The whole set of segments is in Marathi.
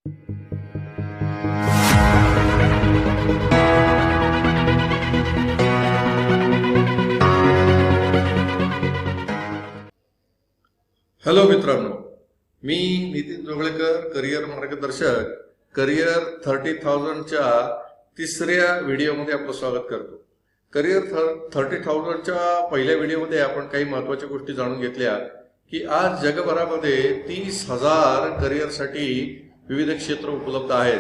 हॅलो मित्रांनो, मी नितीन जोगळेकर, करिअर मार्गदर्शक. करिअर 30,000च्या तिसऱ्या व्हिडिओमध्ये आपलं स्वागत करतो. करिअर 30,000च्या पहिल्या व्हिडिओमध्ये आपण काही महत्त्वाच्या गोष्टी जाणून घेतल्या की आज जगभरामध्ये 30,000 करिअरसाठी विविध क्षेत्र उपलब्ध आहेत.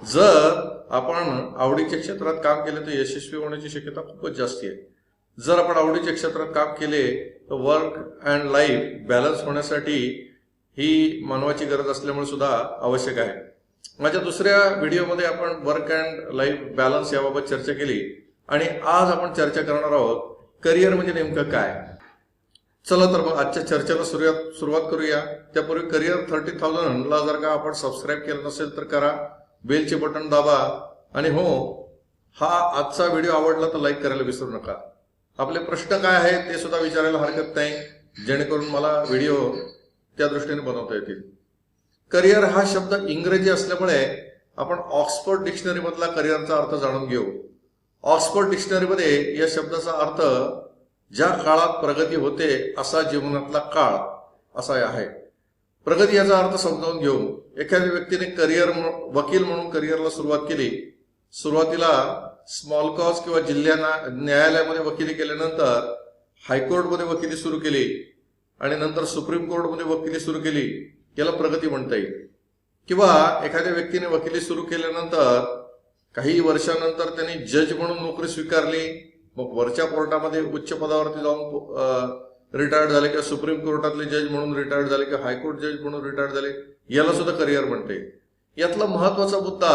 जर आपण आवडीच्या क्षेत्रात काम केले तर यशस्वी होण्याची शक्यता खूपच जास्त आहे. जर आपण आवडीच्या क्षेत्रात काम केले तर वर्क अँड लाईफ बॅलन्स होण्यासाठी ही मानवाची गरज असल्यामुळे सुद्धा आवश्यक आहे. माझ्या दुसऱ्या व्हिडिओमध्ये आपण वर्क अँड लाईफ बॅलन्स याबाबत चर्चा केली आणि आज आपण चर्चा करणार आहोत करिअर म्हणजे नेमकं काय. चला तर मग आजच्या चर्चेला सुरुवात करूया. त्यापूर्वी करिअर 30,000ला जर का आपण सबस्क्राईब केलं नसेल तर करा, बेलचे बटन दाबा आणि हो, हा आजचा व्हिडिओ आवडला तर लाईक करायला विसरू नका. आपले प्रश्न काय आहेत ते सुद्धा विचारायला हरकत नाही, जेणेकरून मला व्हिडिओ त्या दृष्टीने बनवता येतील. करिअर हा शब्द इंग्रजी असल्यामुळे आपण ऑक्सफोर्ड डिक्शनरी मधला करिअरचा अर्थ जाणून घेऊ. ऑक्सफोर्ड डिक्शनरीमध्ये या शब्दाचा अर्थ ज्या काळात प्रगती होते असा जीवनातला काळ असा आहे. प्रगती याचा अर्थ समजावून घेऊ. एखाद्या व्यक्तीने वकील म्हणून करिअरला सुरुवात केली. सुरुवातीला स्मॉल कॉज किंवा जिल्हा न्यायालयामध्ये वकिली केल्यानंतर हायकोर्टमध्ये वकिली सुरू केली आणि नंतर सुप्रीम कोर्टमध्ये वकिली सुरू केली, याला प्रगती म्हणता येईल. किंवा एखाद्या व्यक्तीने वकिली सुरू केल्यानंतर काही वर्षानंतर त्यांनी जज म्हणून नोकरी स्वीकारली, मग वरच्या कोर्टामध्ये उच्च पदावरती जाऊन रिटायर्ड झाले किंवा सुप्रीम कोर्टातले जज म्हणून रिटायर्ड झाले किंवा हायकोर्ट जज म्हणून रिटायर्ड झाले, याला सुद्धा करिअर म्हणते. यातला महत्वाचा मुद्दा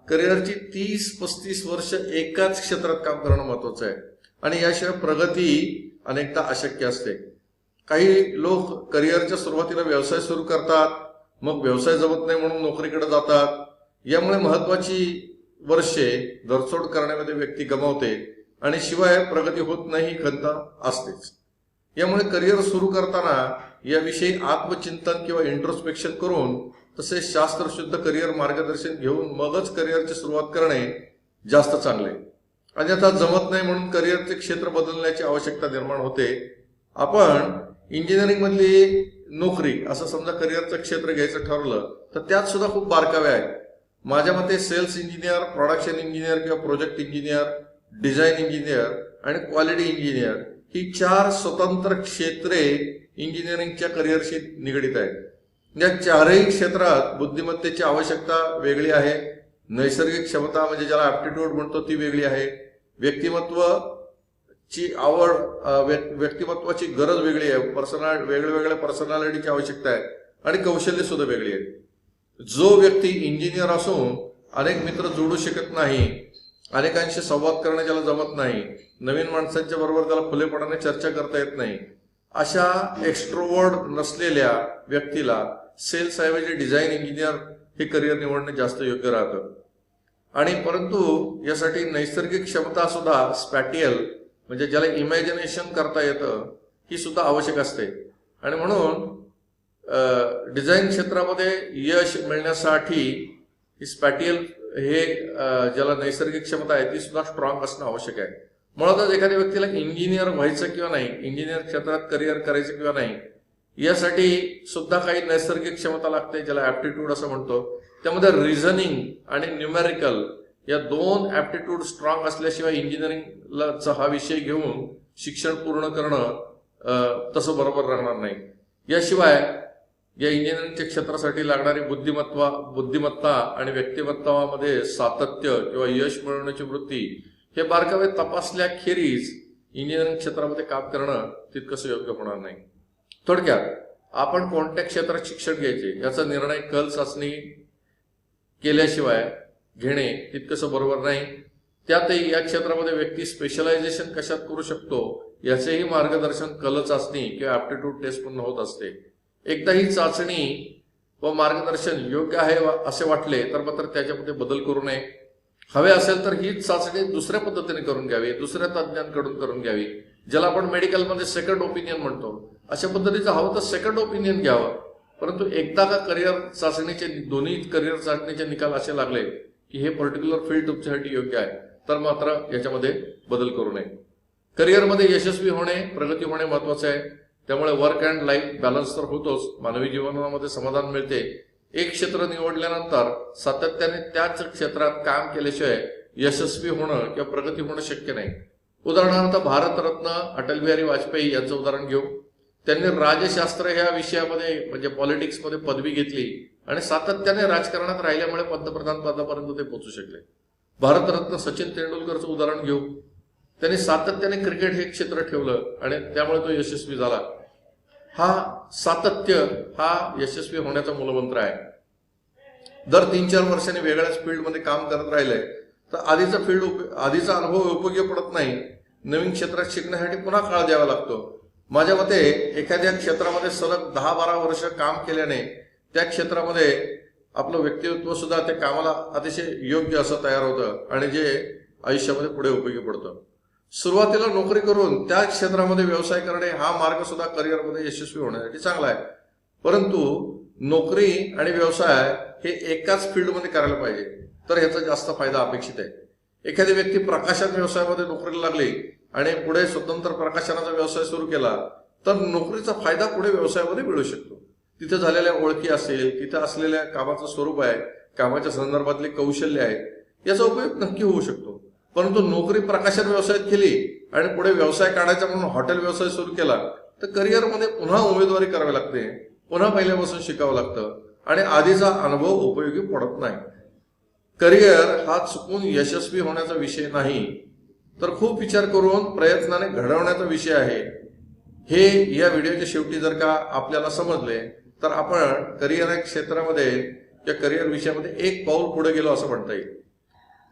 करिअरची 30-35 वर्ष एकाच क्षेत्रात काम करणं महत्वाचं आहे आणि याशिवाय प्रगती अनेकदा अशक्य असते. काही लोक करिअरच्या सुरुवातीला व्यवसाय सुरू करतात, मग व्यवसाय जमत नाही म्हणून नोकरीकडे जातात. यामुळे महत्वाची वर्षे धरसोड करण्यामध्ये व्यक्ती गमावते आणि शिवाय प्रगती होत नाही, खंत असतेच. यामुळे करिअर सुरू करताना याविषयी आत्मचिंतन किंवा इंट्रोस्पेक्शन करून तसेच शास्त्रशुद्ध करिअर मार्गदर्शन घेऊन मगच करिअरची सुरुवात करणे जास्त चांगले. अन्यथा जमत नाही म्हणून करिअरचे क्षेत्र बदलण्याची आवश्यकता निर्माण होते. आपण इंजिनिअरिंग मधली नोकरी असं समजा करिअरचं क्षेत्र घ्यायचं ठरवलं तर त्यात सुद्धा खूप बारकावे आहेत. माझ्या मते सेल्स इंजिनियर, प्रोडक्शन इंजिनियर किंवा प्रोजेक्ट इंजिनियर, डिझाईन इंजिनियर आणि क्वालिटी इंजिनियर ही 4 स्वतंत्र क्षेत्रे इंजिनिअरिंगच्या करिअरशी निगडीत आहेत. या 4ही क्षेत्रात बुद्धिमत्तेची आवश्यकता वेगळी आहे. नैसर्गिक क्षमता म्हणजे ज्याला ऍप्टिट्यूड म्हणतो ती वेगळी आहे. व्यक्तिमत्वाची आवड, व्यक्तिमत्वाची गरज वेगळी आहे. वेगवेगळ्या पर्सनॅलिटीची आवश्यकता आहे आणि कौशल्य सुद्धा वेगळी आहे. जो व्यक्ती इंजिनियर असून अनेक मित्र जोडू शकत नाही, अनेकांशी संवाद करणं ज्याला जमत नाही, नवीन माणसांच्या बरोबर त्याला खुलेपणाने चर्चा करता येत नाही, अशा एक्स्ट्रोवर्ड नसलेल्या व्यक्तीला सेल्स ऐवजी डिझाईन इंजिनियर हे करिअर निवडणे जास्त योग्य राहतं. आणि परंतु यासाठी नैसर्गिक क्षमता सुद्धा, स्पॅटियल म्हणजे ज्याला इमॅजिनेशन करता येतं, ही सुद्धा आवश्यक असते. आणि म्हणून डिझाईन क्षेत्रामध्ये यश मिळण्यासाठी स्पॅटियल हे ज्याला नैसर्गिक क्षमता आहे ती सुद्धा स्ट्रॉंग असणं आवश्यक आहे. मुळातच एखाद्या व्यक्तीला इंजिनियर व्हायचं किंवा नाही, इंजिनियर क्षेत्रात करिअर करायचं किंवा नाही, यासाठी सुद्धा काही नैसर्गिक क्षमता लागते, ज्याला ऍप्टिट्यूड असं म्हणतो. त्यामध्ये रिझनिंग आणि न्यूमेरिकल या 2 ऍप्टिट्यूड स्ट्रॉंग असल्याशिवाय इंजिनिअरिंगचा हा विषय घेऊन शिक्षण पूर्ण करणं तसं बरोबर राहणार नाही. याशिवाय या इंजिनिअरिंगच्या क्षेत्रासाठी लागणारी बुद्धिमत्ता आणि व्यक्तिमत्वामध्ये सातत्य किंवा यश मिळवण्याची वृत्ती हे बारकावे तपासल्याखेरीज इंजिनिअरिंग क्षेत्रामध्ये काम करणं तितकंसं योग्य होणार नाही. थोडक्यात आपण कोणत्या क्षेत्रात शिक्षण घ्यायचे याचा निर्णय कल चाचणी केल्याशिवाय घेणे तितकंसं बरोबर नाही. त्यातही या क्षेत्रामध्ये व्यक्ती स्पेशलायझेशन कशात करू शकतो याचेही मार्गदर्शन कल चाचणी किंवा ऍप्टिट्यूड टेस्ट म्हणून होत असते. एकदा ही चाचणी व मार्गदर्शन योग्य आहे असे वाटले तर मात्र त्याच्यामध्ये बदल करू नये. हवे असेल तर हीच चाचणी दुसऱ्या पद्धतीने करून घ्यावी, दुसऱ्या तज्ञांकडून करून घ्यावी, ज्याला आपण मेडिकलमध्ये सेकंड ओपिनियन म्हणतो. अशा पद्धतीचं हवं तर सेकंड ओपिनियन घ्यावं परंतु एकदा का करिअर चाचणीचे दोन्ही करिअर चाचणीचे निकाल असे लागले की हे पर्टिक्युलर फील्ड तुमच्यासाठी योग्य आहे, तर मात्र याच्यामध्ये बदल करू नये. करिअरमध्ये यशस्वी होणे, प्रगती होणे महत्वाचे आहे. त्यामुळे वर्क अँड लाईफ बॅलन्स तर होतोच, मानवी जीवनामध्ये समाधान मिळते. एक क्षेत्र निवडल्यानंतर सातत्याने त्याच क्षेत्रात काम केल्याशिवाय यशस्वी होणं किंवा प्रगती होणं शक्य नाही. उदाहरणार्थ भारतरत्न अटल बिहारी वाजपेयी यांचं उदाहरण घेऊ. त्यांनी राजशास्त्र ह्या विषयामध्ये म्हणजे पॉलिटिक्समध्ये पदवी घेतली आणि सातत्याने राजकारणात राहिल्यामुळे पंतप्रधान पदापर्यंत ते पोहोचू शकले. भारतरत्न सचिन तेंडुलकरचं उदाहरण घेऊ. त्यांनी सातत्याने क्रिकेट हे क्षेत्र ठेवलं आणि त्यामुळे तो यशस्वी झाला. हा सातत्य हा यशस्वी होण्याचा मूलमंत्र आहे. दर 3-4 वर्षांनी वेगळ्याच फील्डमध्ये काम करत राहिले तर आधीचा अनुभव उपयोगी पडत नाही. नवीन क्षेत्रात शिकण्यासाठी पुन्हा काळ द्यावा लागतो. माझ्या मते एखाद्या क्षेत्रामध्ये सलग 10-12 वर्ष काम केल्याने त्या क्षेत्रामध्ये आपलं व्यक्तित्व सुद्धा त्या कामाला अतिशय योग्य असं तयार होतं आणि जे आयुष्यामध्ये पुढे उपयोगी पडतं. सुरुवातीला नोकरी करून त्या क्षेत्रामध्ये व्यवसाय करणे हा मार्ग सुद्धा करिअरमध्ये यशस्वी होण्यासाठी चांगला आहे. परंतु नोकरी आणि व्यवसाय हे एकाच फील्डमध्ये करायला पाहिजे तर ह्याचा जास्त फायदा अपेक्षित आहे. एखादी व्यक्ती प्रकाशन व्यवसायामध्ये नोकरीला लागली आणि पुढे स्वतंत्र प्रकाशनाचा व्यवसाय सुरू केला तर नोकरीचा फायदा पुढे व्यवसायामध्ये मिळू शकतो. तिथे झालेल्या ओळखी असेल, तिथे असलेल्या कामाचं स्वरूप आहे, कामाच्या संदर्भातले कौशल्य आहे, याचा उपयोग नक्की होऊ शकतो. परंतु नोकरी प्रकाशन व्यवसायात केली आणि पुढे व्यवसाय काढायचा म्हणून हॉटेल व्यवसाय सुरू केला तर करिअरमध्ये पुन्हा उमेदवारी करावी लागते, पुन्हा पहिल्यापासून शिकावं लागतं आणि आधीचा अनुभव उपयोगी पडत नाही. करिअर हा चुकून यशस्वी होण्याचा विषय नाही तर खूप विचार करून प्रयत्नाने घडवण्याचा विषय आहे. हे या व्हिडिओच्या शेवटी जर का आपल्याला समजले तर आपण करिअर या क्षेत्रामध्ये या करिअर विषयामध्ये एक पाऊल पुढे गेलो असं म्हणता येईल.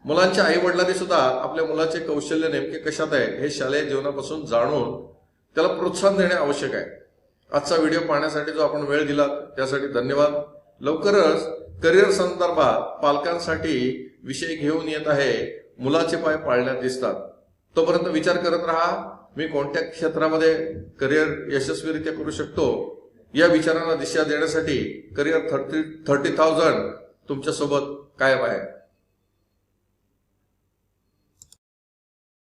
मुलांच्या आई वडिलांनी सुद्धा आपल्या मुलाचे कौशल्य नेमके कशात आहे हे शालेय जीवनापासून जाणून त्याला प्रोत्साहन देणे आवश्यक आहे. आजचा व्हिडिओ पाहण्यासाठी जो आपण वेळ दिलात त्यासाठी धन्यवाद. लवकरच करिअर संदर्भात पालकांसाठी विषय घेऊन येत आहे. मुलाचे पाय पाळण्यात दिसतात. तोपर्यंत विचार करत राहा, मी कोणत्या क्षेत्रामध्ये करिअर यशस्वीरित्या करू शकतो. या विचारांना दिशा देण्यासाठी करिअर 30,000 तुमच्यासोबत कायम आहे.